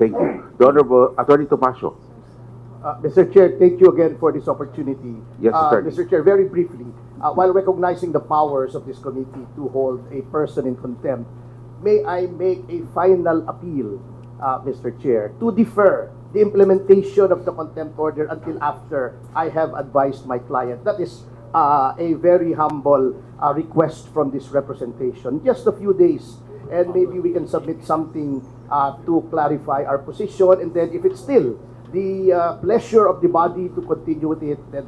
Thank you. The Honorable Attorney Tomasio. Mr. Chair, thank you again for this opportunity. Yes, Attorney. Mr. Chair, very briefly, while recognizing the powers of this committee to hold a person in contempt, may I make a final appeal, Mr. Chair, to defer the implementation of the contempt order until after I have advised my client. That is a very humble request from this representation. Just a few days, and maybe we can submit something to clarify our position, and then if it's still the pleasure of the body to continue with it, and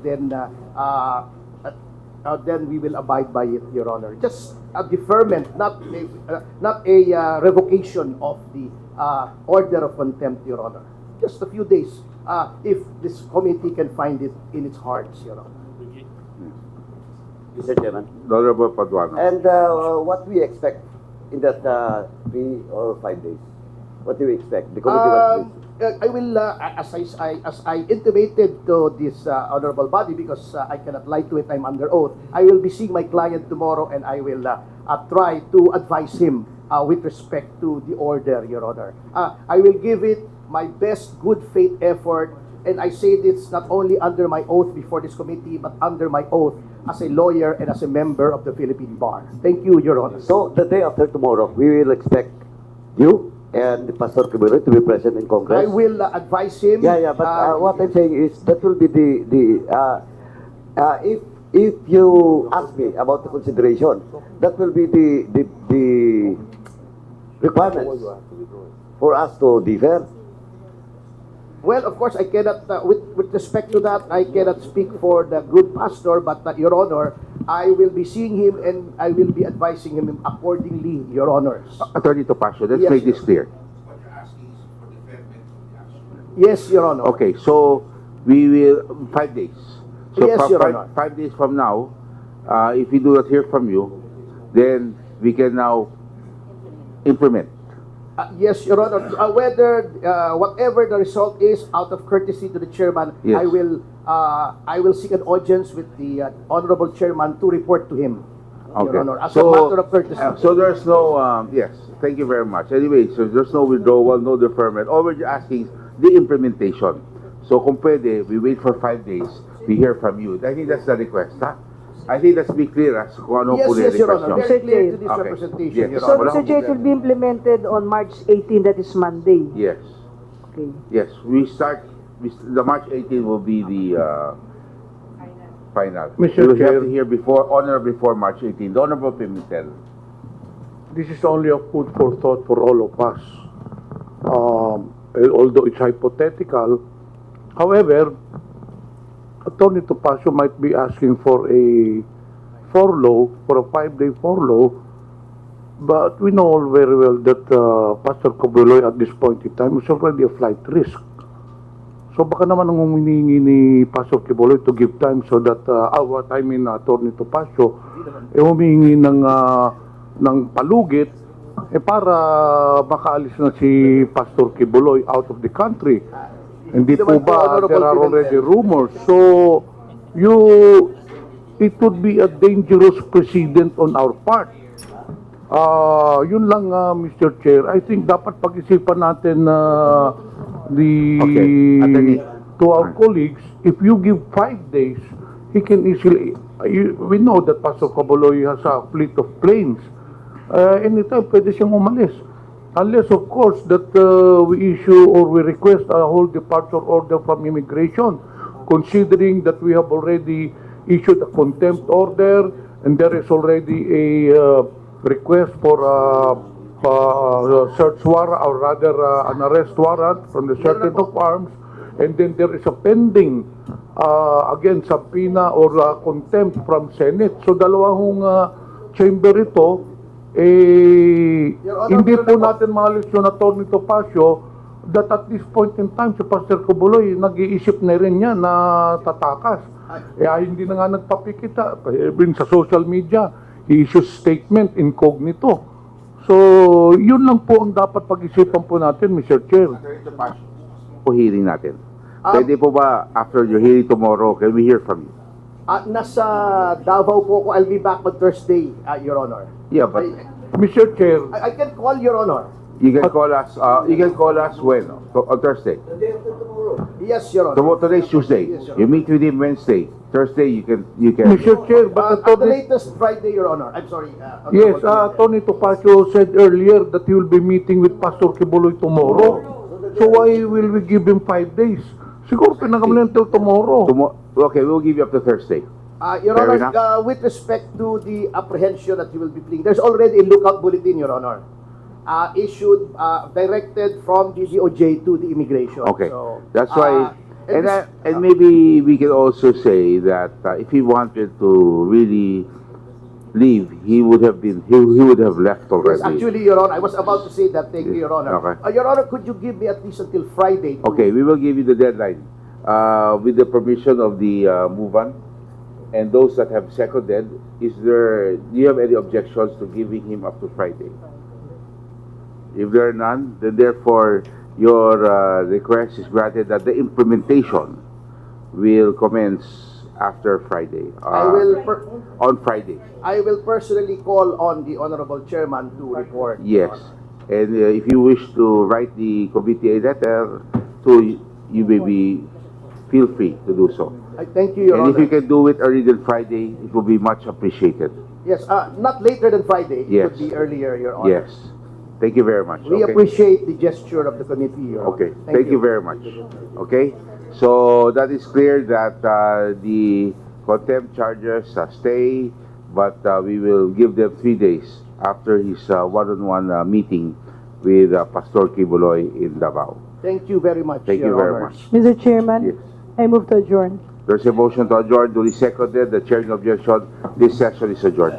then we will abide by it, Your Honor. Just a deferment, not a revocation of the order of contempt, Your Honor. Just a few days, if this committee can find it in its hearts, Your Honor. Mr. Chairman. The Honorable Paduano. And what we expect in that 3 or 5 days? What do we expect? The committee wants I will, as I intimated to this honorable body, because I cannot lie to it, I'm under oath, I will be seeing my client tomorrow, and I will try to advise him with respect to the order, Your Honor. I will give it my best good faith effort, and I say this not only under my oath before this committee, but under my oath as a lawyer and as a member of the Philippine Bar. Thank you, Your Honor. So, the day after tomorrow, we will expect you and Pastor Kibuloy to be present in Congress? I will advise him. Yeah, but what I'm saying is, that will be if you ask me about the consideration, that will be the requirements for us to defer. Well, of course, I cannot, with respect to that, I cannot speak for the good pastor, but Your Honor, I will be seeing him and I will be advising him accordingly, Your Honors. Attorney Tomasio, let's Yes, make this clear. What you're asking is for deferment of the action. Yes, Your Honor. Okay, so we will 5 days. So Yes, Your Honor. 5 days from now, if we do not hear from you, then we can now implement. Yes, Your Honor. Whether whatever the result is, out of courtesy to the chairman, Yes. I will seek an audience with the honorable chairman to report to him, Okay. Your Honor, as a matter of courtesy. So there's no, yes, thank you very much. Anyway, so there's no withdrawal, no deferment. All we're asking is the implementation. So kung pwede, we wait for 5 days, we hear from you. I think that's the request, ha? I think let's be clear as kung ano Yes, po yes, Your request Honor. nyo. Very clear to this Okay. representation, Yes. Your So, Honor. Mr. J, it will be implemented on March 18, that is Monday. Yes, Okay. yes, the March 18 will be the final. Mr. We will Chair. have to hear before March 18. The Honorable Pimentel. This is only a food for thought for all of us. Although it's hypothetical, however, Attorney Tomasio might be asking for a furlough, for a 5-day furlough, but we know all very well that Pastor Kibuloy at this point in time is already a flight risk. So baka naman ang humihingi ni Pastor Kibuloy to give time so that Attorney Tomasio humihingi ng palugit para makaalis na si Pastor Kibuloy out of the country. Hindi po ba there are already rumors? So it would be a dangerous precedent on our part. Yun lang, Mr. Chair. I think dapat pag-isipan natin to our colleagues, if you give 5 days, he can easily, we know that Pastor Kibuloy has a fleet of planes. Anytime pwede siyang umalis. Unless, of course, that we issue or we request a whole departure order from immigration, considering that we have already issued a contempt order and there is already a request for a search warrant, or rather an arrest warrant from the Sergeant of Arms, and then there is a pending, again, subpoena or contempt from Senate. So dalawang chamber ito, Honor, hindi po natin maalis yung Attorney Tomasio that at this point in time si Pastor Kibuloy nag-iisip na rin niya na tatakas. Hindi na nga nagpapikita. Even sa social media, he issues statement incognito. So, yun lang po ang dapat pag-isipan po natin, Mr. Chair. Attorney Tomasio, po hearing natin. Pwede po ba after your hearing tomorrow, can we hear from you? Nasa Davao po ako. I'll be back on Thursday, Your Honor. Yeah, but Mr. Chair, I can call, Your Honor. You can call us. You can call us when on Thursday. Yes, Your Honor. Today's Tuesday. Yes, Your You meet with him Wednesday. Thursday you can. Mr. Chair, but At the Attorney, latest Friday, Your Honor. I'm sorry. yes, Honorable Tony Topacio said earlier that he will be meeting with Pastor Kibuloy tomorrow. So why will we give him 5 days? Siguro pinagamulan till tomorrow. Okay, we'll give you up to Thursday. Your Fair Honor, enough. with respect to the apprehension that he will be pleading, there's already a lookout bulletin, Your Honor, issued, directed from the DOJ to the immigration. Okay, So, that's why. and this- And maybe we can also say that if he wanted to really leave, he would have left yes, already. actually, Your Honor, I was about to say that. Thank you, Your Honor. Okay. Your Honor, could you give me at least until Friday? Okay, we will give you the deadline with the permission of the move-on and those that have seconded. Do you have any objections to giving him up to Friday? If there are none, then therefore your request is granted that the implementation will commence after Friday. On Friday. I will personally call on the Honorable Chairman to report. Yes, and if you wish to write the committee a letter, to you may feel free to do so. I thank you, Your And Honor. if you can do it earlier than Friday, it will be much appreciated. Yes, not later than Friday. Yes. It would be earlier, Your Honor. Yes. Thank you very much. We Okay. appreciate the gesture of the committee, Your Honor. Okay. Thank you very much. Okay. So that is clear that the contempt charges stay, but we will give them 3 days after his one-on-one meeting with Pastor Kibuloy in Davao. Thank you very much, Thank you Your very Honor. much. Mr. Chairman, Yes. I move to adjourn. There's a motion to adjourn, duly seconded. The chair in objection. This session is adjourned.